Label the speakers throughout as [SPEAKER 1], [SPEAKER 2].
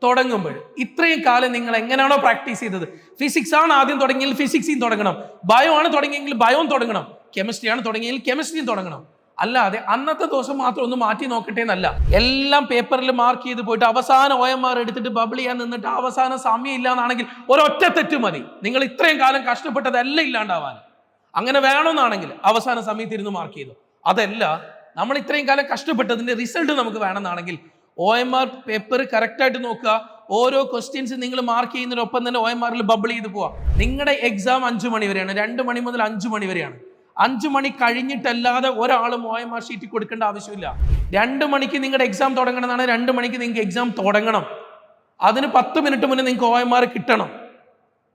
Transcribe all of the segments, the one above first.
[SPEAKER 1] തുടങ്ങുമ്പോൾ ഇത്രയും കാലം നിങ്ങൾ എങ്ങനെയാണോ പ്രാക്ടീസ് ചെയ്തത്, ഫിസിക്സ് ആണ് ആദ്യം തുടങ്ങിയെങ്കിൽ ഫിസിക്സിയും തുടങ്ങണം, ബയോ ആണ് തുടങ്ങിയെങ്കിൽ ബയോയും തുടങ്ങണം, കെമിസ്ട്രി ആണ് തുടങ്ങിയെങ്കിൽ കെമിസ്ട്രിയും തുടങ്ങണം. അല്ലാതെ അന്നത്തെ ദിവസം മാത്രം ഒന്ന് മാറ്റി നോക്കട്ടെ എന്നല്ല. എല്ലാം പേപ്പറിൽ മാർക്ക് ചെയ്ത് പോയിട്ട് അവസാനം OMR എടുത്തിട്ട് ബബിൾ ചെയ്യാൻ നിന്നിട്ട് അവസാനം സമയം ഇല്ല എന്നാണെങ്കിൽ ഒരൊറ്റ തെറ്റ് മതി നിങ്ങൾ ഇത്രയും കാലം കഷ്ടപ്പെട്ടതെല്ലാം ഇല്ലാണ്ടാവാൻ. അങ്ങനെ വേണമെന്നാണെങ്കിൽ അവസാന സമയത്ത് ഇരുന്ന് മാർക്ക് ചെയ്തു. അതല്ല, നമ്മൾ ഇത്രയും കാലം കഷ്ടപ്പെട്ടതിന്റെ റിസൾട്ട് നമുക്ക് വേണമെന്നാണെങ്കിൽ OMR പേപ്പർ കറക്റ്റായിട്ട് നോക്കുക. ഓരോ ക്വസ്റ്റ്യൻസ് നിങ്ങൾ മാർക്ക് ചെയ്യുന്നതിനൊപ്പം തന്നെ OMRൽ ബബിൾ ചെയ്ത് പോവാ. നിങ്ങളുടെ എക്സാം 5 മണി വരെയാണ്, 2 മണി മുതൽ 5 മണി വരെയാണ്. 5 മണി കഴിഞ്ഞിട്ടല്ലാതെ ഒരാളും OMR ഷീറ്റ് കൊടുക്കേണ്ട ആവശ്യമില്ല. 2 മണിക്ക് നിങ്ങളുടെ എക്സാം തുടങ്ങണമെന്നാണ്, 2 മണിക്ക് നിങ്ങൾക്ക് എക്സാം തുടങ്ങണം. അതിന് 10 മിനിറ്റ് മുന്നേ നിങ്ങൾക്ക് OMR കിട്ടണം.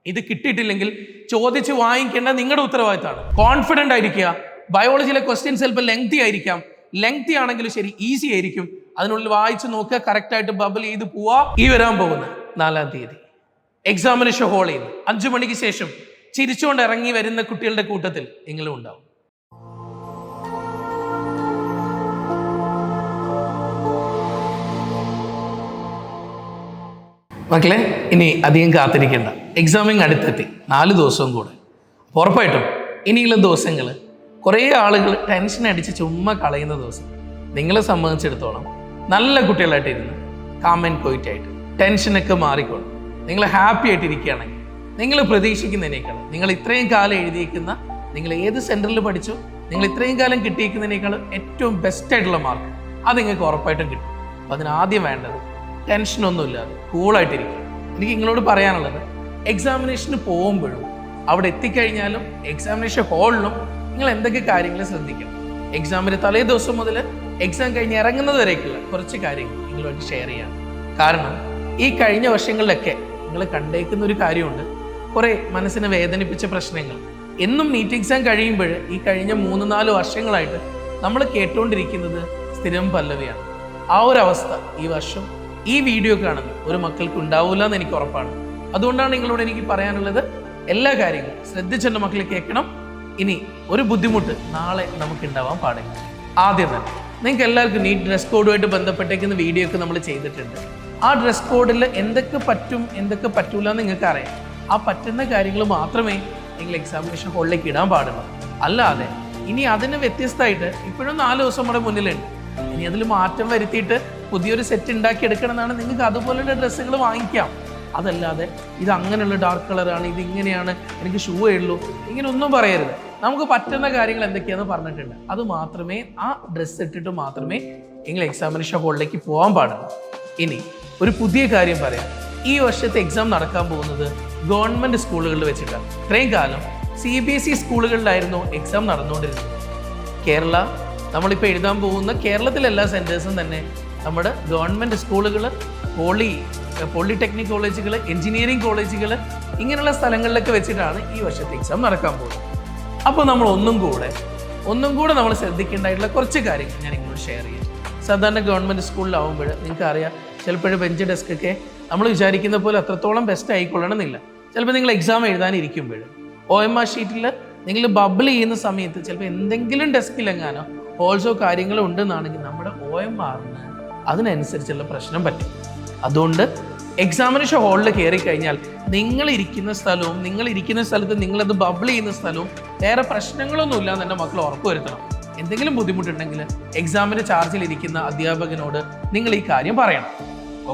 [SPEAKER 1] ഇത് കിട്ടിയിട്ടില്ലെങ്കിൽ ചോദിച്ച് വാങ്ങിക്കേണ്ട നിങ്ങളുടെ ഉത്തരവാദിത്തമാണ്. കോൺഫിഡൻ്റ് ആയിരിക്കുക. ബയോളജിയിലെ ക്വസ്റ്റ്യൻസ് ചിലപ്പോൾ ലെങ്തി ആയിരിക്കാം, ലെങ്തി ആണെങ്കിലും ശരി ഈസി ആയിരിക്കും. അതിനുള്ളിൽ വായിച്ച് നോക്കുക, കറക്റ്റായിട്ട് ബബിൾ ചെയ്ത് പോവാ. ഈ വരാൻ പോകുന്ന 4-ാം തീയതി എക്സാമിനേഷൻ ഹാളിൽ 5 മണിക്ക് ശേഷം ചിരിച്ചുകൊണ്ട് ഇറങ്ങി വരുന്ന കുട്ടികളുടെ കൂട്ടത്തിൽ നിങ്ങളും ഉണ്ടാവും. മക്കളെ, ഇനി അധികം കാത്തിരിക്കേണ്ട. എക്സാമിങ് അടുത്തെത്തി, 4 ദിവസവും കൂടെ. ഉറപ്പായിട്ടും ഇനിയുള്ള ദിവസങ്ങൾ കുറേ ആളുകൾ ടെൻഷൻ അടിച്ച് ചുമ്മാ കളയുന്ന ദിവസം. നിങ്ങളെ സംബന്ധിച്ചിടത്തോളം നല്ല കുട്ടികളായിട്ടിരുന്ന് കാമൻ കോയിറ്റായിട്ട് ടെൻഷനൊക്കെ മാറിക്കോളും. നിങ്ങൾ ഹാപ്പി ആയിട്ടിരിക്കുകയാണെങ്കിൽ നിങ്ങൾ പ്രതീക്ഷിക്കുന്നതിനേക്കാൾ, നിങ്ങൾ ഇത്രയും കാലം എഴുതിയിരിക്കുന്ന, നിങ്ങൾ ഏത് സെൻറ്ററിൽ പഠിച്ചോ, നിങ്ങൾ ഇത്രയും കാലം കിട്ടിയിരിക്കുന്നതിനേക്കാൾ ഏറ്റവും ബെസ്റ്റായിട്ടുള്ള മാർക്ക് അത് നിങ്ങൾക്ക് ഉറപ്പായിട്ടും കിട്ടും. അപ്പോൾ അതിനാദ്യം വേണ്ടത് ടെൻഷനൊന്നുമില്ലാതെ കൂളായിട്ടിരിക്കുക. എനിക്ക് നിങ്ങളോട് പറയാനുള്ളത്, എക്സാമിനേഷന് പോകുമ്പോഴും അവിടെ എത്തിക്കഴിഞ്ഞാലും എക്സാമിനേഷൻ ഹാളിലും നിങ്ങൾ എന്തൊക്കെ കാര്യങ്ങൾ ശ്രദ്ധിക്കണം. എക്സാമിൻ്റെ തലേ ദിവസം മുതൽ എക്സാം കഴിഞ്ഞ് ഇറങ്ങുന്നത് വരേക്കുള്ള കുറച്ച് കാര്യങ്ങൾ നിങ്ങളുമായിട്ട് ഷെയർ ചെയ്യാം. കാരണം ഈ കഴിഞ്ഞ വർഷങ്ങളിലൊക്കെ നിങ്ങൾ കണ്ടേക്കുന്ന ഒരു കാര്യമുണ്ട്, കുറേ മനസ്സിനെ വേദനിപ്പിച്ച പ്രശ്നങ്ങൾ. എന്നും നീറ്റ് എക്സാം കഴിയുമ്പോൾ ഈ കഴിഞ്ഞ 3-4 വർഷങ്ങളായിട്ട് നമ്മൾ കേട്ടുകൊണ്ടിരിക്കുന്നത് സ്ഥിരം പല്ലവിയാണ്. ആ ഒരു അവസ്ഥ ഈ വർഷം ഈ വീഡിയോ കാണുന്ന ഒരു മക്കൾക്ക് ഉണ്ടാവില്ല എന്ന് എനിക്ക് ഉറപ്പാണ്. അതുകൊണ്ടാണ് നിങ്ങളോട് എനിക്ക് പറയാനുള്ളത്, എല്ലാ കാര്യങ്ങളും ശ്രദ്ധിച്ചെൻ്റെ മക്കൾ കേൾക്കണം. ഇനി ഒരു ബുദ്ധിമുട്ട് നാളെ നമുക്ക് ഉണ്ടാവാൻ പാടില്ല. ആദ്യം തന്നെ നിങ്ങൾക്ക് എല്ലാവർക്കും നീറ്റ് ഡ്രസ് കോഡുമായിട്ട് ബന്ധപ്പെട്ടേക്കുന്ന വീഡിയോ ഒക്കെ നമ്മൾ ചെയ്തിട്ടുണ്ട്. ആ ഡ്രസ് കോഡിൽ എന്തൊക്കെ പറ്റും എന്തൊക്കെ പറ്റൂല എന്ന് നിങ്ങൾക്ക് അറിയാം. ആ പറ്റുന്ന കാര്യങ്ങൾ മാത്രമേ നിങ്ങൾ എക്സാമിനേഷൻ ഹാളിലേക്ക് ഇടാൻ പാടുള്ളൂ. അല്ലാതെ ഇനി അതിന് വ്യത്യസ്തമായിട്ട് ഇപ്പോഴും 4 ദിവസം നമ്മുടെ മുന്നിലുണ്ട്. ഇനി അതിൽ മാറ്റം വരുത്തിയിട്ട് പുതിയൊരു സെറ്റ് ഉണ്ടാക്കി എടുക്കണം എന്നാണ് നിങ്ങൾക്ക് അതുപോലുള്ള ഡ്രസ്സുകൾ വാങ്ങിക്കാം. അതല്ലാതെ ഇത് അങ്ങനെയുള്ള ഡാർക്ക് കളറാണ്, ഇത് ഇങ്ങനെയാണ്, എനിക്ക് ഷൂവേ ഉള്ളൂ, ഇങ്ങനെ ഒന്നും പറയരുത്. നമുക്ക് പറ്റുന്ന കാര്യങ്ങൾ എന്തൊക്കെയാണെന്ന് പറഞ്ഞിട്ടുണ്ട്. അത് മാത്രമേ, ആ ഡ്രസ്സ് ഇട്ടിട്ട് മാത്രമേ നിങ്ങൾ എക്സാമിനേഷൻ ഹാളിലേക്ക് പോകാൻ പാടുള്ളൂ. ഇനി ഒരു പുതിയ കാര്യം പറയാം. ഈ വർഷത്തെ എക്സാം നടക്കാൻ പോകുന്നത് ഗവൺമെൻറ് സ്കൂളുകളിൽ വെച്ചിട്ടാണ്. ഇത്രയും കാലം CBSE സ്കൂളുകളിലായിരുന്നു എക്സാം നടന്നുകൊണ്ടിരുന്നത്. കേരള, നമ്മളിപ്പോൾ എഴുതാൻ പോകുന്ന കേരളത്തിലെ എല്ലാ സെൻറ്റേഴ്സും തന്നെ നമ്മുടെ ഗവൺമെൻറ് സ്കൂളുകൾ, പോളിടെക്നിക് കോളേജുകൾ, എൻജിനീയറിംഗ് കോളേജുകൾ, ഇങ്ങനെയുള്ള സ്ഥലങ്ങളിലൊക്കെ വെച്ചിട്ടാണ് ഈ വർഷത്തെ എക്സാം നടക്കാൻ പോകുന്നത്. അപ്പോൾ നമ്മൾ ഒന്നും കൂടെ നമ്മൾ ശ്രദ്ധിക്കേണ്ടതായിട്ടുള്ള കുറച്ച് കാര്യങ്ങൾ ഞാൻ നിങ്ങളോട് ഷെയർ ചെയ്യാം. സാധാരണ ഗവൺമെൻറ് സ്കൂളിലാവുമ്പോൾ നിങ്ങൾക്ക് അറിയാം, ചിലപ്പോഴും ബെഞ്ച് ഡെസ്കൊക്കെ നമ്മൾ വിചാരിക്കുന്ന പോലെ അത്രത്തോളം ബെസ്റ്റ് ആയിക്കൊള്ളണമെന്നില്ല. ചിലപ്പോൾ നിങ്ങൾ എക്സാം എഴുതാനിരിക്കുമ്പോൾ OMR ഷീറ്റിൽ നിങ്ങൾ ബബിൾ ചെയ്യുന്ന സമയത്ത് ചിലപ്പോൾ എന്തെങ്കിലും ഡെസ്കിലെങ്ങാനോ ഹോൾസോ കാര്യങ്ങളോ ഉണ്ടെന്നാണെങ്കിൽ നമ്മുടെ OMRന് അതിനനുസരിച്ചുള്ള പ്രശ്നം പറ്റും. അതുകൊണ്ട് എക്സാമിനേഷൻ ഹാളിൽ കയറി കഴിഞ്ഞാൽ നിങ്ങളിരിക്കുന്ന സ്ഥലത്ത് നിങ്ങളത് ബബിൾ ചെയ്യുന്ന സ്ഥലവും വേറെ പ്രശ്നങ്ങളൊന്നും ഇല്ലാന്ന് എൻ്റെ മക്കൾ ഉറപ്പുവരുത്തണം. എന്തെങ്കിലും ബുദ്ധിമുട്ടുണ്ടെങ്കിൽ എക്സാമിൻ്റെ ചാർജിലിരിക്കുന്ന അധ്യാപകനോട് നിങ്ങൾ ഈ കാര്യം പറയണം.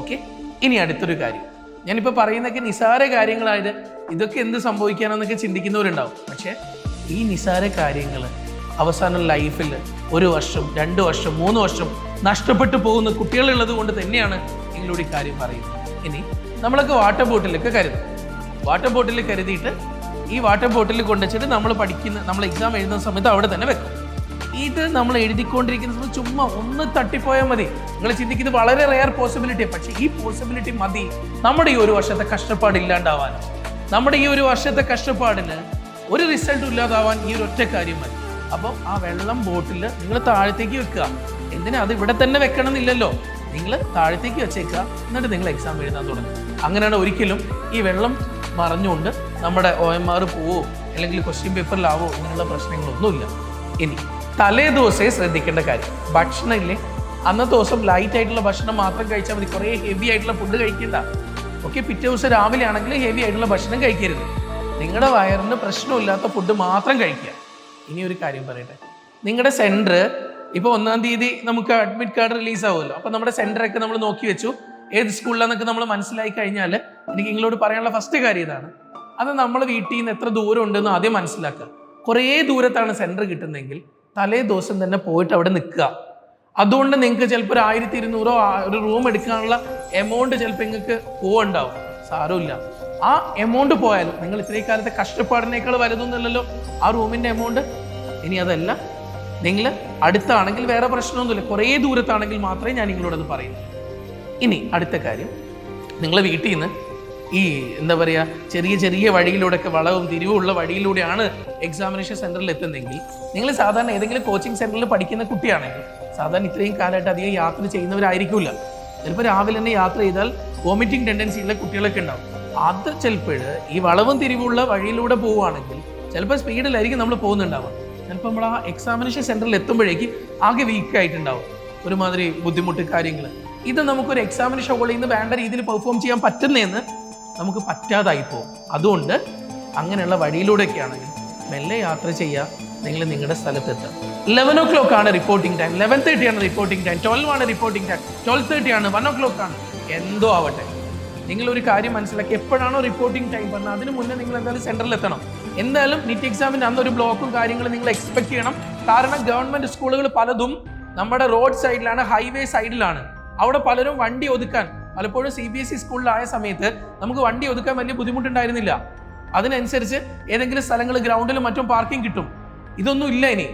[SPEAKER 1] ഓക്കെ? ഇനി അടുത്തൊരു കാര്യം, ഞാനിപ്പോൾ പറയുന്നതൊക്കെ നിസാര കാര്യങ്ങളായിട്ട് ഇതൊക്കെ എന്ത് സംഭവിക്കാനെന്നൊക്കെ ചിന്തിക്കുന്നവരുണ്ടാവും. പക്ഷേ ഈ നിസാര കാര്യങ്ങൾ അവസാനം ലൈഫിൽ 1 വർഷം 2 വർഷം 3 വർഷം നഷ്ടപ്പെട്ടു പോകുന്ന കുട്ടികളുള്ളത് കൊണ്ട് തന്നെയാണ് നിങ്ങളോട് ഈ കാര്യം പറയുന്നത്. ഇനി നമ്മളൊക്കെ വാട്ടർ ബോട്ടിലൊക്കെ കരുതും. വാട്ടർ ബോട്ടിൽ കരുതിയിട്ട് ഈ വാട്ടർ ബോട്ടിൽ കൊണ്ടുവച്ചിട്ട് നമ്മൾ എക്സാം എഴുതുന്ന സമയത്ത് അവിടെ തന്നെ വെക്കും. ഇത് നമ്മൾ എഴുതിക്കൊണ്ടിരിക്കുന്ന സമയത്ത് ചുമ്മാ ഒന്ന് തട്ടിപ്പോയാൽ മതി. നിങ്ങൾ ചിന്തിക്കുന്നത് വളരെ റെയർ പോസിബിലിറ്റി, പക്ഷേ ഈ പോസിബിലിറ്റി മതി നമ്മുടെ ഈ 1 വർഷത്തെ കഷ്ടപ്പാട് ഇല്ലാണ്ടാവാൻ. നമ്മുടെ ഈ 1 വർഷത്തെ കഷ്ടപ്പാടിന് ഒരു റിസൾട്ടും ഇല്ലാതാവാൻ ഈ ഒരു ഒറ്റ കാര്യം മതി. അപ്പോൾ ആ വെള്ളം ബോട്ടിൽ നിങ്ങൾ താഴത്തേക്ക് വെക്കുക. എന്തിനാ അത് ഇവിടെ തന്നെ വെക്കണം എന്നില്ലല്ലോ, നിങ്ങൾ താഴത്തേക്ക് വെച്ചേക്കുക. എന്നിട്ട് നിങ്ങൾ എക്സാം എഴുതാൻ തുടങ്ങും. അങ്ങനെയാണ് ഒരിക്കലും ഈ വെള്ളം മറഞ്ഞുകൊണ്ട് നമ്മുടെ OMR പോവോ അല്ലെങ്കിൽ ക്വസ്റ്റ്യൻ പേപ്പറിലാവോ എന്നുള്ള പ്രശ്നങ്ങളൊന്നുമില്ല. ഇനി തലേ ദിവസമേ ശ്രദ്ധിക്കേണ്ട കാര്യം, ഭക്ഷണം ഇല്ലേ, അന്നത്തെ ദിവസം ലൈറ്റ് ആയിട്ടുള്ള ഭക്ഷണം മാത്രം കഴിച്ചാൽ മതി. കുറേ ഹെവി ആയിട്ടുള്ള ഫുഡ് കഴിക്കണ്ട. ഓക്കെ, പിറ്റേ ദിവസം രാവിലെ ആണെങ്കിൽ ഹെവി ആയിട്ടുള്ള ഭക്ഷണം കഴിക്കരുത്. നിങ്ങളുടെ വയറിന് പ്രശ്നമില്ലാത്ത ഫുഡ് മാത്രം കഴിക്കുക. ഇനി ഒരു കാര്യം പറയട്ടെ, നിങ്ങളുടെ സെൻറ്റർ ഇപ്പോൾ 1-ാം തീയതി നമുക്ക് അഡ്മിറ്റ് കാർഡ് റിലീസ് ആവുമല്ലോ. അപ്പോൾ നമ്മുടെ സെൻറ്ററൊക്കെ നമ്മൾ നോക്കി വെച്ചു, ഏത് സ്കൂളിലാണെന്നൊക്കെ നമ്മൾ മനസ്സിലായി കഴിഞ്ഞാൽ എനിക്ക് നിങ്ങളോട് പറയാനുള്ള ഫസ്റ്റ് കാര്യം ഇതാണ്. അത് നമ്മൾ വീട്ടിൽ നിന്ന് എത്ര ദൂരം ഉണ്ടെന്ന് ആദ്യം മനസ്സിലാക്കുക. കുറേ ദൂരത്താണ് സെൻറ്റർ കിട്ടുന്നതെങ്കിൽ തലേ ദിവസം തന്നെ പോയിട്ട് അവിടെ നിൽക്കുക. അതുകൊണ്ട് നിങ്ങൾക്ക് ചിലപ്പോൾ ഒരു 1200 ഒരു റൂം എടുക്കാനുള്ള എമൗണ്ട് ചിലപ്പോൾ നിങ്ങൾക്ക് പോവുണ്ടാവും. സാരമില്ല, ആ എമൗണ്ട് പോയാലും നിങ്ങൾ ഇത്രയും കാലത്തെ കഷ്ടപ്പാടിനേക്കാൾ വരുന്നൊന്നുമില്ലല്ലോ ആ റൂമിൻ്റെ എമൗണ്ട്. ഇനി അതല്ല, നിങ്ങൾ അടുത്താണെങ്കിൽ വേറെ പ്രശ്നമൊന്നുമില്ല, കുറേ ദൂരത്താണെങ്കിൽ മാത്രമേ ഞാൻ നിങ്ങളോടത് പറയുന്നു. ഇനി അടുത്ത കാര്യം, നിങ്ങൾ വീട്ടിൽ നിന്ന് ഈ എന്താ പറയുക ചെറിയ ചെറിയ വഴിയിലൂടെയൊക്കെ വളവും തിരിവുള്ള വഴിയിലൂടെയാണ് എക്സാമിനേഷൻ സെൻറ്ററിൽ എത്തുന്നതെങ്കിൽ, നിങ്ങൾ സാധാരണ ഏതെങ്കിലും കോച്ചിങ് സെൻറ്ററിൽ പഠിക്കുന്ന കുട്ടിയാണെങ്കിൽ സാധാരണ ഇത്രയും കാലമായിട്ട് അധികം യാത്ര ചെയ്യുന്നവരായിരിക്കില്ല. ചിലപ്പോൾ രാവിലെ തന്നെ യാത്ര ചെയ്താൽ വോമിറ്റിംഗ് ടെൻഡൻസി ഉള്ള കുട്ടികളൊക്കെ ഉണ്ടാവും. അത് ചിലപ്പോൾ ഈ വളവും തിരിവുള്ള വഴിയിലൂടെ പോവുകയാണെങ്കിൽ ചിലപ്പോൾ സ്പീഡിലായിരിക്കും നമ്മൾ പോകുന്നുണ്ടാവുക. ചിലപ്പോൾ നമ്മൾ ആ എക്സാമിനേഷൻ സെൻറ്ററിൽ എത്തുമ്പോഴേക്ക് ആകെ വീക്കായിട്ടുണ്ടാവും, ഒരുമാതിരി ബുദ്ധിമുട്ട് കാര്യങ്ങൾ. ഇത് നമുക്കൊരു എക്സാമിനേഷൻ ഹോളിൽ നിന്ന് വേണ്ട രീതിയിൽ പെർഫോം ചെയ്യാൻ പറ്റുന്നതെന്ന് നമുക്ക് പറ്റാതായി പോകും. അതുകൊണ്ട് അങ്ങനെയുള്ള വഴിയിലൂടെയൊക്കെ ആണെങ്കിൽ മെല്ലെ യാത്ര ചെയ്യുക. നിങ്ങൾ നിങ്ങളുടെ സ്ഥലത്തെത്തുക. 11 o'clock ആണ് റിപ്പോർട്ടിംഗ് ടൈം, 11:30 ആണ് റിപ്പോർട്ടിംഗ് ടൈം, 12 ആണ് റിപ്പോർട്ടിംഗ് ടൈം, 12:30 ആണ്, 1 o'clock ആണ്, എന്തോ ആവട്ടെ. നിങ്ങളൊരു കാര്യം മനസ്സിലാക്കി, എപ്പോഴാണോ റിപ്പോർട്ടിംഗ് ടൈം പറഞ്ഞാൽ അതിന് മുന്നേ നിങ്ങൾ എന്തായാലും സെൻറ്ററിൽ എത്തണം. എന്തായാലും നീറ്റ് എക്സാമിന് അന്നൊരു ബ്ലോക്കും കാര്യങ്ങളും നിങ്ങൾ എക്സ്പെക്ട് ചെയ്യണം. കാരണം ഗവൺമെൻറ് സ്കൂളുകൾ പലതും നമ്മുടെ റോഡ് സൈഡിലാണ്, ഹൈവേ സൈഡിലാണ്. അവിടെ പലരും വണ്ടി ഒതുക്കാൻ, പലപ്പോഴും CBSE സ്കൂളിലായ സമയത്ത് നമുക്ക് വണ്ടി ഒതുക്കാൻ വലിയ ബുദ്ധിമുട്ടുണ്ടായിരുന്നില്ല. അതിനനുസരിച്ച് ഏതെങ്കിലും സ്ഥലങ്ങൾ ഗ്രൗണ്ടിലും മറ്റും പാർക്കിംഗ് കിട്ടും. ഇതൊന്നും ഇല്ല. ഇനി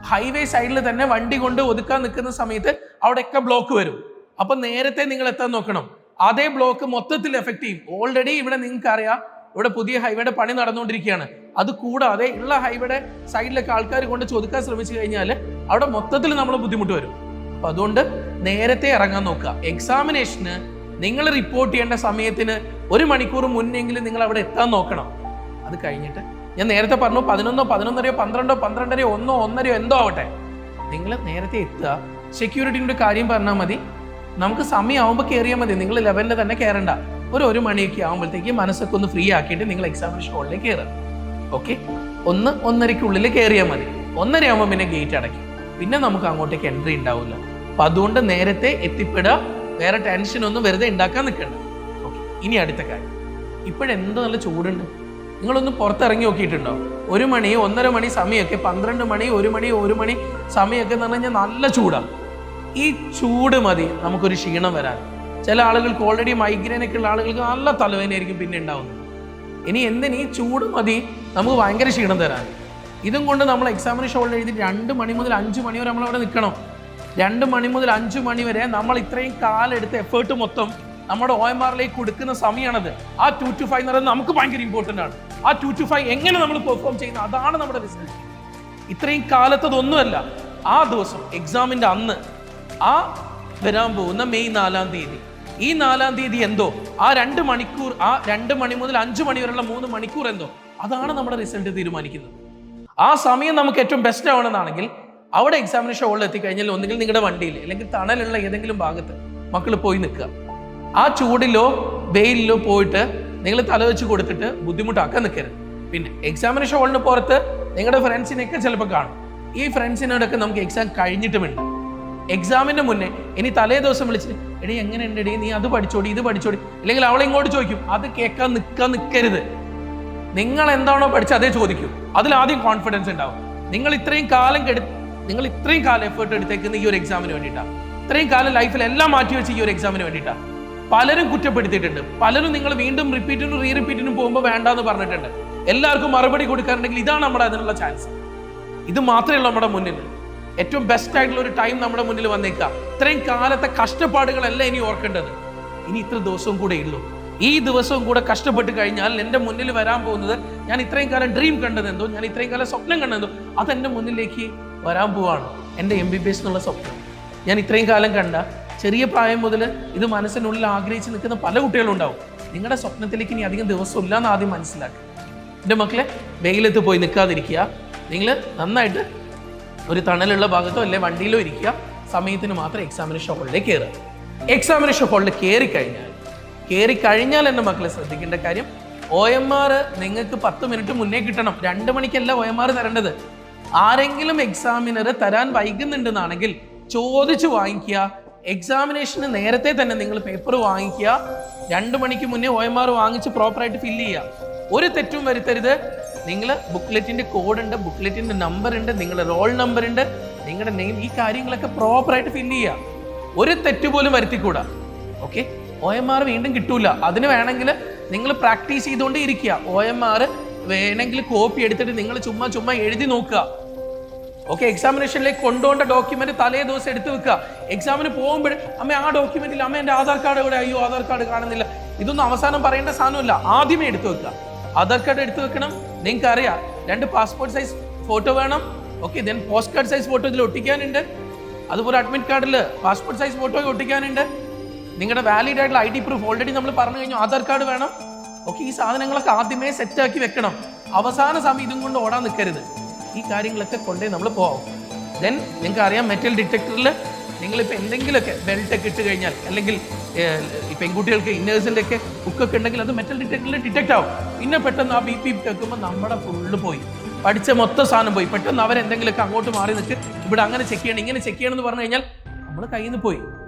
[SPEAKER 1] ഹൈവേ സൈഡിൽ തന്നെ വണ്ടി കൊണ്ട് ഒതുക്കാൻ നിൽക്കുന്ന സമയത്ത് അവിടെയൊക്കെ ബ്ലോക്ക് വരും. അപ്പൊ നേരത്തെ നിങ്ങൾ എത്താൻ നോക്കണം. അതേ ബ്ലോക്ക് മൊത്തത്തിൽ എഫക്റ്റ് ചെയ്യും. ഓൾറെഡി ഇവിടെ നിങ്ങൾക്ക് അറിയാം, ഇവിടെ പുതിയ ഹൈവേയുടെ പണി നടന്നുകൊണ്ടിരിക്കുകയാണ്. അത് കൂടാതെ ഉള്ള ഹൈവേയുടെ സൈഡിലൊക്കെ ആൾക്കാർ കൊണ്ട് ഒതുക്കാൻ ശ്രമിച്ചു കഴിഞ്ഞാൽ അവിടെ മൊത്തത്തിൽ നമ്മൾ ബുദ്ധിമുട്ട് വരും. അപ്പൊ അതുകൊണ്ട് നേരത്തെ ഇറങ്ങാൻ നോക്കുക. എക്സാമിനേഷന് നിങ്ങൾ റിപ്പോർട്ട് ചെയ്യേണ്ട സമയത്തിന് 1 മണിക്കൂർ മുന്നെങ്കിലും നിങ്ങൾ അവിടെ എത്താൻ നോക്കണം. അത് കഴിഞ്ഞിട്ട് ഞാൻ നേരത്തെ പറഞ്ഞു 11, 11:30, 12, 12:30, 1, 1:30 എന്തോ ആവട്ടെ, നിങ്ങൾ നേരത്തെ എത്തുക. സെക്യൂരിറ്റിയുടെ കാര്യം പറഞ്ഞാൽ മതി, നമുക്ക് സമയമാകുമ്പോൾ കയറിയാൽ മതി. നിങ്ങൾ 11 തന്നെ കയറണ്ട. ഒരു 1 മണിയൊക്കെ ആകുമ്പോഴത്തേക്ക് മനസ്സൊക്കെ ഒന്ന് ഫ്രീ ആക്കിയിട്ട് നിങ്ങൾ എക്സാമിനേഷൻ ഹോളിലേക്ക് കയറുക. ഓക്കെ, 1-1:30 കയറിയാൽ മതി. 1:30 ആകുമ്പോൾ പിന്നെ ഗേറ്റ് അടയ്ക്കും. പിന്നെ നമുക്ക് അങ്ങോട്ടേക്ക് എൻട്രി ഉണ്ടാവില്ല. അപ്പം അതുകൊണ്ട് നേരത്തെ എത്തിപ്പെടുക. വേറെ ടെൻഷനൊന്നും വെറുതെ ഉണ്ടാക്കാൻ നിൽക്കണ്ട. ഓക്കെ, ഇനി അടുത്ത കാര്യം, ഇപ്പോഴെന്തോ നല്ല ചൂടുണ്ട്. നിങ്ങളൊന്ന് പുറത്തിറങ്ങി നോക്കിയിട്ടുണ്ടോ? 1 മണി 1:30 മണി സമയമൊക്കെ, 12 മണി 1 മണി 1 മണി സമയമൊക്കെ എന്ന് പറഞ്ഞു കഴിഞ്ഞാൽ നല്ല ചൂടാണ്. ഈ ചൂട് മതി നമുക്കൊരു ക്ഷീണം വരാൻ. ചില ആളുകൾക്ക് ഓൾറെഡി മൈഗ്രെയിനൊക്കെ ഉള്ള ആളുകൾക്ക് നല്ല തലവേദനയായിരിക്കും പിന്നെ ഉണ്ടാവുന്നത്. ഇനി എന്തിന് ഈ ചൂട് മതി നമുക്ക് ഭയങ്കര ക്ഷീണം തരാൻ. ഇതും കൊണ്ട് നമ്മൾ എക്സാമിനേഷൻ ഹോളിൽ എഴുതി 2 മണി മുതൽ 5 മണി വരെ നമ്മളവിടെ നിൽക്കണം. 2 മണി മുതൽ 5 മണി വരെ നമ്മൾ ഇത്രയും കാലം എടുത്ത എഫേർട്ട് മൊത്തം നമ്മുടെ OMRലേക്ക് കൊടുക്കുന്ന സമയമാണത്. ആ 2 to 5 എന്ന് പറയുന്നത് നമുക്ക് ഭയങ്കര ഇമ്പോർട്ടൻ്റ് ആണ്. ആ 2 to 5 എങ്ങനെ നമ്മൾ പെർഫോം ചെയ്യുന്നത്, അതാണ് നമ്മുടെ റിസൾട്ട്. ഇത്രയും കാലത്തതൊന്നുമല്ല. ആ ദിവസം എക്സാമിൻ്റെ അന്ന്, ആ വരാൻ പോകുന്ന മെയ് 4-ാം തീയതി, ഈ 4-ാം തീയതി എന്തോ ആ 2 മണിക്കൂർ, ആ 2 മണി മുതൽ 5 മണി വരെയുള്ള 3 മണിക്കൂർ എന്തോ, അതാണ് നമ്മുടെ റിസൾട്ട് തീരുമാനിക്കുന്നത്. ആ സമയം നമുക്ക് ഏറ്റവും ബെസ്റ്റ് ആവണമെന്നാണെങ്കിൽ അവിടെ എക്സാമിനേഷൻ ഹോളിൽ എത്തിക്കഴിഞ്ഞാൽ ഒന്നുകിൽ നിങ്ങളുടെ വണ്ടിയിൽ അല്ലെങ്കിൽ തണലുള്ള ഏതെങ്കിലും ഭാഗത്ത് മക്കൾ പോയി നിൽക്കുക. ആ ചൂടിലോ വെയിലിലോ പോയിട്ട് നിങ്ങൾ തലവെച്ച് കൊടുത്തിട്ട് ബുദ്ധിമുട്ടാക്കാൻ നിൽക്കരുത്. പിന്നെ എക്സാമിനേഷൻ ഹോളിന് പുറത്ത് നിങ്ങളുടെ ഫ്രണ്ട്സിനെയൊക്കെ ചിലപ്പോൾ കാണും. ഈ ഫ്രണ്ട്സിനോടൊക്കെ നമുക്ക് എക്സാം കഴിഞ്ഞിട്ടുമുണ്ട്. എക്സാമിൻ്റെ മുന്നേ ഇനി തലേ ദിവസം വിളിച്ചിട്ട് എടീ എങ്ങനെയുണ്ട് എടീ, നീ അത് പഠിച്ചോടി ഇത് പഠിച്ചോടി, അല്ലെങ്കിൽ അവളെ ഇങ്ങോട്ട് ചോദിക്കും. അത് കേൾക്കാൻ നിൽക്കരുത്. നിങ്ങൾ എന്താണോ പഠിച്ചത് അതേ ചോദിക്കൂ. അതിലാദ്യം കോൺഫിഡൻസ് ഉണ്ടാവും. നിങ്ങൾ ഇത്രയും കാലം എഫേർട്ട് എടുത്തേക്കുന്ന ഈ ഒരു എക്സാമിന് വേണ്ടിയിട്ടാണ്. ഇത്രയും കാലം ലൈഫിൽ എല്ലാം മാറ്റി വെച്ച് ഈ ഒരു എക്സാമിന് വേണ്ടിയിട്ടാണ്. പലരും കുറ്റപ്പെടുത്തിയിട്ടുണ്ട്. പലരും നിങ്ങൾ വീണ്ടും റിപ്പീറ്റിനും റിപ്പീറ്റിനും പോകുമ്പോൾ വേണ്ടാന്ന് പറഞ്ഞിട്ടുണ്ട്. എല്ലാവർക്കും മറുപടി കൊടുക്കാറുണ്ടെങ്കിൽ ഇതാണ് നമ്മുടെ അതിനുള്ള ചാൻസ്. ഇത് മാത്രമേ ഉള്ളൂ നമ്മുടെ മുന്നിൽ. ഏറ്റവും ബെസ്റ്റ് ആയിട്ടുള്ള ഒരു ടൈം നമ്മുടെ മുന്നിൽ വന്നേക്കാം. ഇത്രയും കാലത്തെ കഷ്ടപ്പാടുകളല്ല ഇനി ഓർക്കേണ്ടത്. ഇനി ഇത്ര ദിവസവും കൂടെ ഉള്ളൂ. ഈ ദിവസവും കൂടെ കഷ്ടപ്പെട്ട് കഴിഞ്ഞാൽ എൻ്റെ മുന്നിൽ വരാൻ പോകുന്നത്, ഞാൻ ഇത്രയും കാലം ഡ്രീം കണ്ടതെന്തോ, ഞാൻ ഇത്രയും കാലം സ്വപ്നം കണ്ടതെന്തോ, അതെൻ്റെ മുന്നിലേക്ക് വരാൻ പോവാണ്. എൻ്റെ MBBS എന്നുള്ള സ്വപ്നം ഞാൻ ഇത്രയും കാലം കണ്ട, ചെറിയ പ്രായം മുതൽ ഇത് മനസ്സിനുള്ളിൽ ആഗ്രഹിച്ച് നിൽക്കുന്ന പല കുട്ടികളുണ്ടാവും. നിങ്ങളുടെ സ്വപ്നത്തിലേക്ക് ഇനി അധികം ദിവസം ഇല്ലാന്ന് ആദ്യം മനസ്സിലാക്കുക. എൻ്റെ മക്കളെ, വെയിലത്ത് പോയി നിൽക്കാതിരിക്കുക. നിങ്ങൾ നന്നായിട്ട് ഒരു തണലുള്ള ഭാഗത്തോ അല്ലെ വണ്ടിയിലോ ഇരിക്കുക. സമയത്തിന് മാത്രം എക്സാമിനേഷൻ ഹാളിലേക്ക് കയറുക. എക്സാമിനേഷൻ ഹാളിൽ കയറിക്കഴിഞ്ഞാൽ എൻ്റെ മക്കളെ ശ്രദ്ധിക്കേണ്ട കാര്യം, OMR നിങ്ങൾക്ക് 10 മിനിറ്റ് മുന്നേ കിട്ടണം. 2 മണിക്കല്ല OMR തരേണ്ടത്. ആരെങ്കിലും എക്സാമിനർ തരാൻ വൈകുന്നുണ്ടെന്നാണെങ്കിൽ ചോദിച്ചു വാങ്ങിക്കുക. എക്സാമിനേഷന് നേരത്തെ തന്നെ നിങ്ങൾ പേപ്പർ വാങ്ങിക്കുക. 2 മണിക്ക് മുന്നേ OMR വാങ്ങിച്ച് പ്രോപ്പറായിട്ട് ഫില്ല് ചെയ്യുക. ഒരു തെറ്റും വരുത്തരുത്. നിങ്ങൾ ബുക്ക്ലെറ്റിൻ്റെ കോഡ് ഉണ്ട്, ബുക്ക്ലെറ്റിൻ്റെ നമ്പർ ഉണ്ട്, നിങ്ങളുടെ റോൾ നമ്പർ ഉണ്ട്, നിങ്ങളുടെ നെയിം, ഈ കാര്യങ്ങളൊക്കെ പ്രോപ്പറായിട്ട് ഫില്ല് ചെയ്യുക. ഒരു തെറ്റ് പോലും വരുത്തിക്കൂടാ. ഓക്കെ, OMR വീണ്ടും കിട്ടൂല. അതിന് വേണമെങ്കിൽ നിങ്ങൾ പ്രാക്ടീസ് ചെയ്തുകൊണ്ട് ഇരിക്കുക. OMR വേണമെങ്കിൽ കോപ്പി എടുത്തിട്ട് നിങ്ങൾ ചുമ്മാ എഴുതി നോക്കുക. ഓക്കെ, എക്സാമിനേഷനിലേക്ക് കൊണ്ടുപോകേണ്ട ഡോക്യുമെന്റ് തലേ ദിവസം എടുത്തു വെക്കുക. എക്സാമിന് പോകുമ്പോൾ അമ്മ ആ ഡോക്യുമെന്റിൽ അമ്മ എൻ്റെ ആധാർ കാർഡ് എവിടെ, അയ്യോ ആധാർ കാർഡ് കാണുന്നില്ല, ഇതൊന്നും അവസാനം പറയേണ്ട സാധനമില്ല. ആദ്യമേ എടുത്തു വെക്കുക. ആധാർ കാർഡ് എടുത്തു വെക്കണം. നിങ്ങൾക്ക് അറിയാം 2 പാസ്പോർട്ട് സൈസ് ഫോട്ടോ വേണം. Okay, then post card size photo ഇതിൽ ഒട്ടിക്കാനുണ്ട്. അതുപോലെ അഡ്മിറ്റ് കാർഡിൽ പാസ്പോർട്ട് സൈസ് ഫോട്ടോ ഒട്ടിക്കാനുണ്ട്. നിങ്ങളുടെ വാലിഡ് ആയിട്ടുള്ള ID പ്രൂഫ് ഓൾറെഡി നമ്മൾ പറഞ്ഞു കഴിഞ്ഞു. ആധാർ കാർഡ് വേണം. ഓക്കെ, ഈ സാധനങ്ങളൊക്കെ ആദ്യമേ സെറ്റാക്കി വെക്കണം. അവസാന സമയം ഇതും കൊണ്ട് ഓടാൻ നിൽക്കരുത്. ഈ കാര്യങ്ങളൊക്കെ കൊണ്ടേ നമ്മൾ പോകാം. ദെൻ നിങ്ങൾക്ക് അറിയാം, മെറ്റൽ ഡിറ്റക്ടറിൽ നിങ്ങളിപ്പോൾ എന്തെങ്കിലുമൊക്കെ ബെൽറ്റൊക്കെ ഇട്ട് കഴിഞ്ഞാൽ, അല്ലെങ്കിൽ ഈ പെൺകുട്ടികൾക്ക് ഇന്നേഴ്സിൻ്റെ ഒക്കെ ബുക്കൊക്കെ ഉണ്ടെങ്കിൽ അത് മെറ്റൽ ഡിറ്റക്ടറിൽ ഡിറ്റക്ട് ആവും. പിന്നെ പെട്ടെന്ന് ആ BP കേൾക്കുമ്പോൾ നമ്മുടെ ഫുള്ള് പോയി, പഠിച്ച മൊത്തം സാധനം പോയി. പെട്ടെന്ന് അവരെന്തെങ്കിലുമൊക്കെ അങ്ങോട്ട് മാറി നിൽക്ക്, ഇവിടെ അങ്ങനെ ചെക്ക് ചെയ്യണം, ഇങ്ങനെ ചെക്ക് ചെയ്യണം എന്ന് പറഞ്ഞു കഴിഞ്ഞാൽ നമ്മൾ കയ്യിൽ നിന്ന് പോയി.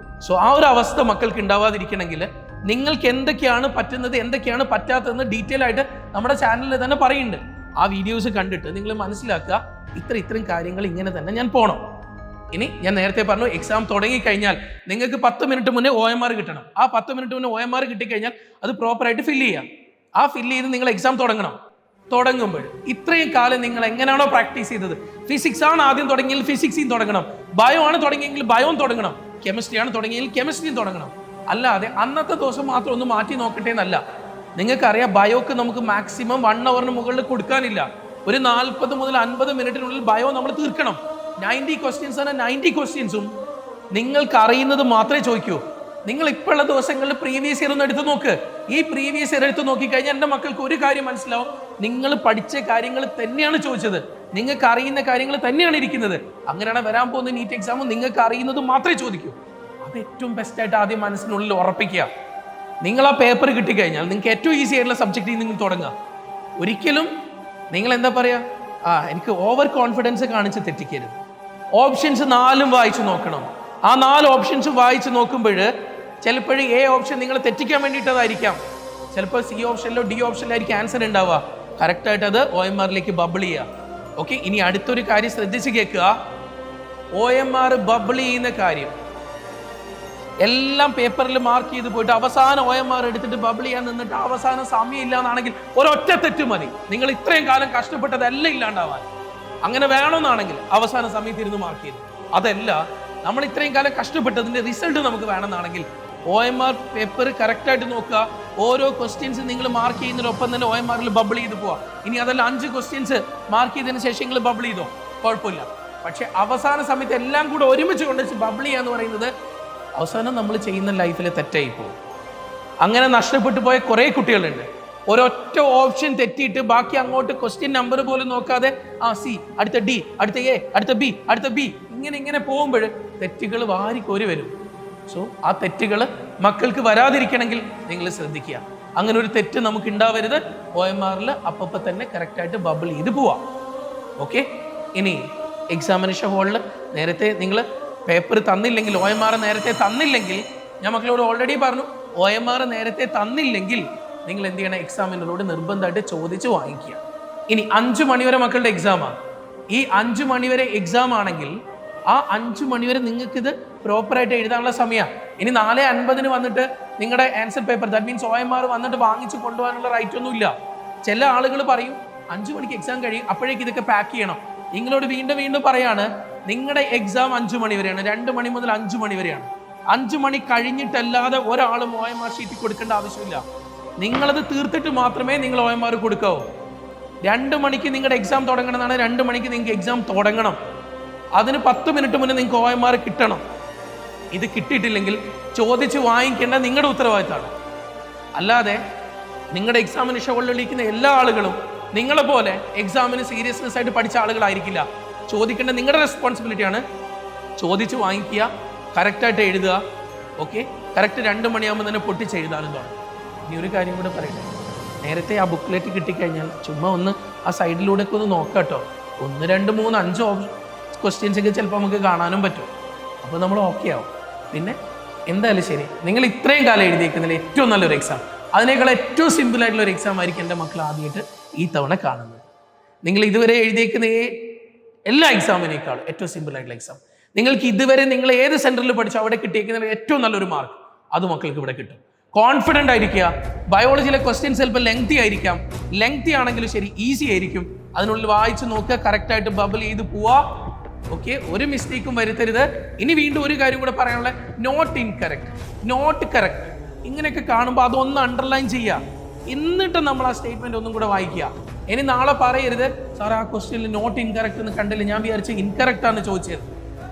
[SPEAKER 1] സോ ആ ഒരു അവസ്ഥ മക്കൾക്ക് ഉണ്ടാവാതിരിക്കണമെങ്കിൽ നിങ്ങൾക്ക് എന്തൊക്കെയാണ് പറ്റുന്നത്, എന്തൊക്കെയാണ് പറ്റാത്തതെന്ന് ഡീറ്റെയിൽ ആയിട്ട് നമ്മുടെ ചാനലിൽ തന്നെ പറയുന്നുണ്ട്. ആ വീഡിയോസ് കണ്ടിട്ട് നിങ്ങൾ മനസ്സിലാക്കുക, ഇത്രയും കാര്യങ്ങൾ ഇങ്ങനെ തന്നെ ഞാൻ പോകണം. ഇനി ഞാൻ നേരത്തെ പറഞ്ഞു, എക്സാം തുടങ്ങിക്കഴിഞ്ഞാൽ നിങ്ങൾക്ക് 10 മിനിറ്റ് മുന്നേ OMR കിട്ടണം. ആ 10 മിനിറ്റ് മുന്നേ OMR കിട്ടിക്കഴിഞ്ഞാൽ അത് പ്രോപ്പറായിട്ട് ഫില്ല് ചെയ്യാം. ആ ഫില്ല് ചെയ്ത് നിങ്ങൾ എക്സാം തുടങ്ങുമ്പോൾ ഇത്രയും കാലം നിങ്ങൾ എങ്ങനെയാണോ പ്രാക്ടീസ് ചെയ്തത്, ഫിസിക്സ് ആണ് ആദ്യം തുടങ്ങിയെങ്കിൽ ഫിസിക്സിയും തുടങ്ങണം, ബയോ ആണ് തുടങ്ങിയെങ്കിൽ ബയോയും തുടങ്ങണം, കെമിസ്ട്രി ആണ് തുടങ്ങിയെങ്കിൽ കെമിസ്ട്രിയും തുടങ്ങണം. അല്ലാതെ അന്നത്തെ ദിവസം മാത്രം ഒന്ന് മാറ്റി നോക്കട്ടെ എന്നല്ല. നിങ്ങൾക്കറിയാം, ബയോക്ക് നമുക്ക് മാക്സിമം 1 ഹവറിന് മുകളിൽ കൊടുക്കാനില്ല. ഒരു 40 മുതൽ 50 മിനിറ്റിനുള്ളിൽ ബയോ നമ്മൾ തീർക്കണം. 90 ക്വസ്റ്റ്യൻസ് ആണ്. 90 ക്വസ്റ്റ്യൻസും നിങ്ങൾക്ക് അറിയുന്നത് മാത്രമേ ചോദിക്കൂ. നിങ്ങൾ ഇപ്പോഴുള്ള ദിവസങ്ങളിൽ പ്രീവിയസ് ഇയർ ഒന്ന് എടുത്ത് നോക്ക്. ഈ പ്രീവിയസ് ഇയർ എടുത്ത് നോക്കിക്കഴിഞ്ഞാൽ എൻ്റെ മക്കൾക്ക് ഒരു കാര്യം മനസ്സിലാവും, നിങ്ങൾ പഠിച്ച കാര്യങ്ങൾ തന്നെയാണ് ചോദിച്ചത്, നിങ്ങൾക്ക് അറിയുന്ന കാര്യങ്ങൾ തന്നെയാണ് ഇരിക്കുന്നത്. അങ്ങനെയാണ് വരാൻ പോകുന്ന നീറ്റ് എക്സാമും നിങ്ങൾക്ക് അറിയുന്നത് മാത്രമേ ചോദിക്കൂ. അത് ഏറ്റവും ബെസ്റ്റായിട്ട് ആദ്യം മനസ്സിനുള്ളിൽ ഉറപ്പിക്കുക. നിങ്ങൾ ആ പേപ്പർ കിട്ടിക്കഴിഞ്ഞാൽ നിങ്ങൾക്ക് ഏറ്റവും ഈസി ആയിട്ടുള്ള സബ്ജക്റ്റിൽ നിങ്ങൾ തുടങ്ങുക. ഒരിക്കലും നിങ്ങൾ എന്താ പറയുക, എനിക്ക് ഓവർ കോൺഫിഡൻസ് കാണിച്ച് തെറ്റിക്കരുത്. ഓപ്ഷൻസ് 4 വായിച്ച് നോക്കണം. ആ 4 ഓപ്ഷൻസ് വായിച്ച് നോക്കുമ്പോൾ ചിലപ്പോൾ A ഓപ്ഷൻ നിങ്ങൾ തെറ്റിക്കാൻ വേണ്ടിയിട്ടതായിരിക്കാം. ചിലപ്പോൾ C ഓപ്ഷനിലോ D ഓപ്ഷനിലായിരിക്കും ആൻസർ ഉണ്ടാവുക. കറക്റ്റായിട്ട് അത് OMRലേക്ക് ബബിൾ ചെയ്യുക. ഓക്കെ, ഇനി അടുത്തൊരു കാര്യം ശ്രദ്ധിച്ച് കേൾക്കുക. OMR ബബിൾ ചെയ്യുന്ന കാര്യം എല്ലാം പേപ്പറിൽ മാർക്ക് ചെയ്ത് പോയിട്ട് അവസാനം OMR എടുത്തിട്ട് ബബിൾ ചെയ്യാൻ നിന്നിട്ട് അവസാനം സമയം ഇല്ല എന്നാണെങ്കിൽ ഒരൊറ്റ തെറ്റ് മതി നിങ്ങൾ ഇത്രയും കാലം കഷ്ടപ്പെട്ടതെല്ലാം ഇല്ലാണ്ടാവാൻ. അങ്ങനെ വേണമെന്നാണെങ്കിൽ അവസാന സമയത്ത് ഇരുന്ന് മാർക്ക് ചെയ്തു. അതല്ല, നമ്മൾ ഇത്രയും കാലം കഷ്ടപ്പെട്ടതിന്റെ റിസൾട്ട് നമുക്ക് വേണമെന്നാണെങ്കിൽ OMR പേപ്പർ കറക്റ്റായിട്ട് നോക്കുക. ഓരോ ക്വസ്റ്റ്യൻസ് നിങ്ങൾ മാർക്ക് ചെയ്യുന്നതിനൊപ്പം തന്നെ OMRൽ ബബിൾ ചെയ്ത് പോവാ. ഇനി അതല്ല 5 ക്വസ്റ്റ്യൻസ് മാർക്ക് ചെയ്തതിന് ശേഷം നിങ്ങൾ ബബിൾ ചെയ്തോ, കുഴപ്പമില്ല. പക്ഷെ അവസാന സമയത്ത് എല്ലാം കൂടെ ഒരുമിച്ച് കൊണ്ടുവച്ച് ബബിൾ ചെയ്യുക എന്ന് പറയുന്നത് അവസാനം നമ്മൾ ചെയ്യുന്ന ലൈഫിൽ തെറ്റായി പോകും. അങ്ങനെ നഷ്ടപ്പെട്ടു പോയ കുറേ കുട്ടികളുണ്ട്. ഒരൊറ്റ ഓപ്ഷൻ തെറ്റിയിട്ട് ബാക്കി അങ്ങോട്ട് ക്വസ്റ്റ്യൻ നമ്പർ പോലും നോക്കാതെ C, അടുത്ത D, അടുത്ത A, അടുത്ത B, അടുത്ത B, ഇങ്ങനെ പോകുമ്പോൾ തെറ്റുകൾ വാരിക്കോരി വരും. സോ ആ തെറ്റുകൾ മക്കൾക്ക് വരാതിരിക്കണമെങ്കിൽ നിങ്ങൾ ശ്രദ്ധിക്കുക. അങ്ങനെ ഒരു തെറ്റ് നമുക്ക് ഉണ്ടാവരുത്. OMRൽ അപ്പം തന്നെ കറക്റ്റായിട്ട് ബബിൾ ചെയ്ത് പോവാം. ഓക്കെ, ഇനി എക്സാമിനേഷൻ ഹാളിൽ നേരത്തെ നിങ്ങൾ പേപ്പർ തന്നില്ലെങ്കിൽ, OMR നേരത്തെ തന്നില്ലെങ്കിൽ, ഞാൻ മക്കളോട് ഓൾറെഡി പറഞ്ഞു, OMR നേരത്തെ തന്നില്ലെങ്കിൽ നിങ്ങൾ എന്ത് ചെയ്യണം, എക്സാമിനറോട് നിർബന്ധമായിട്ട് ചോദിച്ച് വാങ്ങിക്കുക. ഇനി 5 മണിവരെ മക്കളുടെ എക്സാമാണ്. ഈ 5 മണിവരെ എക്സാം ആണെങ്കിൽ ആ 5 മണിവരെ നിങ്ങൾക്കിത് പ്രോപ്പറായിട്ട് എഴുതാനുള്ള സമയമാണ്. ഇനി 4:50 വന്നിട്ട് നിങ്ങളുടെ answer paper, that means OMR വന്നിട്ട് വാങ്ങിച്ച് കൊണ്ടുപോകാനുള്ള റൈറ്റ് ഒന്നുമില്ല. ചില ആളുകൾ പറയും 5 മണിക്ക് എക്സാം കഴിയും, അപ്പോഴേക്ക് ഇതൊക്കെ പാക്ക് ചെയ്യണം. നിങ്ങളോട് വീണ്ടും പറയാണ്, നിങ്ങളുടെ എക്സാം 5 മണി വരെയാണ്. 2 മണി മുതൽ 5 മണി വരെയാണ്. 5 മണി കഴിഞ്ഞിട്ടല്ലാതെ ഒരാളും OMR ഷീറ്റ് കൊടുക്കേണ്ട ആവശ്യമില്ല. നിങ്ങളത് തീർത്തിട്ട് മാത്രമേ നിങ്ങൾ OMR കൊടുക്കാവൂ. 2 മണിക്ക് നിങ്ങളുടെ എക്സാം തുടങ്ങണമെന്നാണ്. 2 മണിക്ക് നിങ്ങൾക്ക് എക്സാം തുടങ്ങണം. അതിന് 10 മിനിറ്റ് മുന്നേ നിങ്ങൾക്ക് OMR കിട്ടണം. ഇത് കിട്ടിയിട്ടില്ലെങ്കിൽ ചോദിച്ച് വാങ്ങിക്കേണ്ട നിങ്ങളുടെ ഉത്തരവാദിത്തമാണ്. അല്ലാതെ നിങ്ങളുടെ എക്സാമിനേഷൻ ഹാളിലിരിക്കുന്ന എല്ലാ ആളുകളും നിങ്ങളെ പോലെ എക്സാമിന് സീരിയസ്നെസ് ആയിട്ട് പഠിച്ച ആളുകളായിരിക്കില്ല. ചോദിക്കേണ്ട നിങ്ങളുടെ റെസ്പോൺസിബിലിറ്റിയാണ്. ചോദിച്ച് വാങ്ങിക്കുക, കറക്റ്റായിട്ട് എഴുതുക. ഓക്കെ, കറക്റ്റ് 2 മണിയാകുമ്പോൾ തന്നെ പൊട്ടിച്ച് എഴുതാനും തുടങ്ങും. ഇനി ഒരു കാര്യം കൂടെ പറയട്ടെ, നേരത്തെ ആ ബുക്ക്ലെറ്റ് കിട്ടിക്കഴിഞ്ഞാൽ ചുമ്മാ ഒന്ന് ആ സൈഡിലൂടെ ഒക്കെ ഒന്ന് നോക്കാം കേട്ടോ. 1, 2, 3, 5 ക്വസ്റ്റ്യൻസ് ഒക്കെ ചിലപ്പോൾ നമുക്ക് കാണാനും പറ്റും. അപ്പോൾ നമ്മൾ ഓക്കെ ആവും. പിന്നെ എന്തായാലും ശരി, നിങ്ങൾ ഇത്രയും കാലം എഴുതിയിരിക്കുന്നതിൽ ഏറ്റവും നല്ലൊരു എക്സാം, അതിനേക്കാൾ ഏറ്റവും സിമ്പിളായിട്ടുള്ള ഒരു എക്സാം ആയിരിക്കും എൻ്റെ മക്കൾ ആദ്യമായിട്ട് ഈ തവണ കാണുന്നത്. നിങ്ങൾ ഇതുവരെ എഴുതിയിരിക്കുന്ന എല്ലാ എക്സാമിനേക്കാളും ഏറ്റവും സിമ്പിളായിട്ടുള്ള എക്സാം, നിങ്ങൾക്ക് ഇതുവരെ നിങ്ങൾ ഏത് സെൻറ്ററിൽ പഠിച്ചോ അവിടെ കിട്ടിയിരിക്കുന്ന ഏറ്റവും നല്ലൊരു മാർക്ക് അത് മക്കൾക്ക് ഇവിടെ കിട്ടും. കോൺഫിഡൻ്റ് ആയിരിക്കുക. ബയോളജിയിലെ ക്വസ്റ്റ്യൻസ് ചിലപ്പോൾ ലെങ്തി ആയിരിക്കാം, ലെങ്തി ആണെങ്കിലും ശരി ഈസി ആയിരിക്കും. അതിനുള്ളിൽ വായിച്ച് നോക്കുക, കറക്റ്റായിട്ട് ബബിൾ ചെയ്ത് പോവുക. ഓക്കെ, ഒരു മിസ്റ്റേക്കും വരുത്തരുത്. ഇനി വീണ്ടും ഒരു കാര്യം കൂടെ പറയാനുള്ള, നോട്ട് ഇൻകറക്റ്റ്, നോട്ട് കറക്റ്റ് ഇങ്ങനെയൊക്കെ കാണുമ്പോൾ അതൊന്ന് അണ്ടർലൈൻ ചെയ്യുക. എന്നിട്ട് നമ്മൾ ആ സ്റ്റേറ്റ്മെന്റ് ഒന്നും കൂടെ വായിക്കുക. ഇനി നാളെ പറയരുത് സാർ ആ ക്വസ്റ്റ്യനിൽ നോട്ട് ഇൻകറക്റ്റ് എന്ന് കണ്ടില്ല, ഞാൻ വിചാരിച്ച ഇൻകറക്റ്റ് ആണ് ചോദിച്ചത്.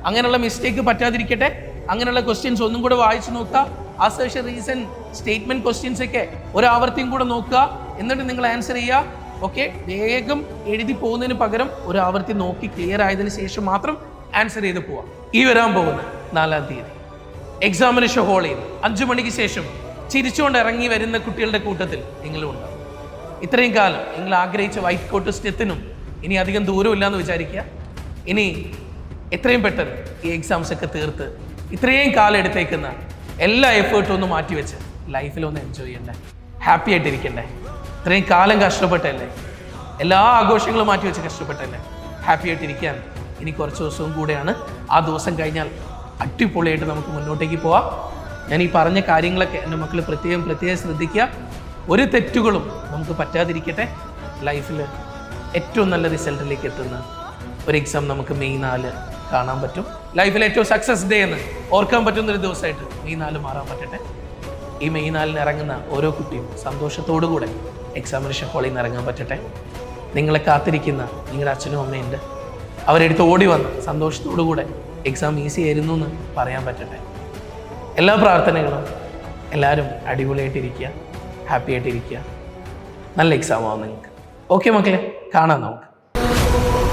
[SPEAKER 1] അങ്ങനെയുള്ള മിസ്റ്റേക്ക് പറ്റാതിരിക്കട്ടെ. അങ്ങനെയുള്ള ക്വസ്റ്റ്യൻസ് ഒന്നും കൂടെ വായിച്ചു നോക്കുക. അസേർഷൻ, റീസൺ, സ്റ്റേറ്റ്മെന്റ് ക്വസ്റ്റ്യൻസ് ഒക്കെ ഒരാവർത്തിയും കൂടെ നോക്കുക. എന്നിട്ട് നിങ്ങൾ ആൻസർ ചെയ്യുക. ഓക്കെ, വേഗം എഴുതി പോകുന്നതിന് പകരം ഒരു ആവർത്തി നോക്കി ക്ലിയർ ആയതിനു ശേഷം മാത്രം ആൻസർ ചെയ്ത് പോവാം. ഈ വരാൻ പോകുന്ന 4-ാം തീയതി എക്സാമിനേഷൻ ഹാളിൽ 5 മണിക്ക് ശേഷം ചിരിച്ചുകൊണ്ട് ഇറങ്ങി വരുന്ന കുട്ടികളുടെ കൂട്ടത്തിൽ നിങ്ങളും ഉണ്ടാവും. ഇത്രയും കാലം നിങ്ങൾ ആഗ്രഹിച്ച വൈറ്റ് കോട്ട് സ്റ്റെത്തിനും ഇനി അധികം ദൂരമില്ല എന്ന് വിചാരിക്കുക. ഇനി എത്രയും പെട്ടെന്ന് ഈ എക്സാംസ് ഒക്കെ തീർത്ത് ഇത്രയും കാലം എടുത്തേക്കുന്ന എല്ലാ എഫേർട്ടും ഒന്ന് മാറ്റിവെച്ച് ലൈഫിലൊന്ന് എൻജോയ് ചെയ്യണ്ടേ, ഹാപ്പി ആയിട്ടിരിക്കണ്ടേ. ഇത്രയും കാലം കഷ്ടപ്പെട്ടല്ലേ, എല്ലാ ആഘോഷങ്ങളും മാറ്റിവെച്ച് കഷ്ടപ്പെട്ടല്ലേ, ഹാപ്പി ആയിട്ടിരിക്കാൻ ഇനി കുറച്ച് ദിവസവും കൂടെയാണ്. ആ ദിവസം കഴിഞ്ഞാൽ അടിപൊളിയായിട്ട് നമുക്ക് മുന്നോട്ടേക്ക് പോവാം. ഞാൻ ഈ പറഞ്ഞ കാര്യങ്ങളൊക്കെ എൻ്റെ മക്കൾ പ്രത്യേകം ശ്രദ്ധിക്കുക. ഒരു തെറ്റുകളും നമുക്ക് പറ്റാതിരിക്കട്ടെ. ലൈഫിൽ ഏറ്റവും നല്ല റിസൾട്ടിലേക്ക് എത്തുന്ന ഒരു എക്സാം നമുക്ക് മെയ് 4 കാണാൻ പറ്റും. ലൈഫിൽ ഏറ്റവും സക്സസ് ഡേ എന്ന് ഓർക്കാൻ പറ്റുന്നൊരു ദിവസമായിട്ട് മെയ് 4 മാറാൻ പറ്റട്ടെ. ഈ മെയ് 4 ഇറങ്ങുന്ന ഓരോ കുട്ടിയും സന്തോഷത്തോടു കൂടെ എക്സാമിനേഷൻ ഹാളിൽ നിന്ന് ഇറങ്ങാൻ പറ്റട്ടെ. നിങ്ങളെ കാത്തിരിക്കുന്ന നിങ്ങളുടെ അച്ഛനും അമ്മയുണ്ട്, അവരെടുത്ത് ഓടി വന്ന് സന്തോഷത്തോടു കൂടെ എക്സാം ഈസി ആയിരുന്നു എന്ന് പറയാൻ പറ്റട്ടെ. എല്ലാ പ്രാർത്ഥനകളും എല്ലാവരും അടിപൊളിയായിട്ടിരിക്കുക, ഹാപ്പി ആയിട്ടിരിക്കുക. നല്ല എക്സാം ആവും നിങ്ങൾക്ക്. ഓക്കെ മക്കളെ, കാണാം നമുക്ക്.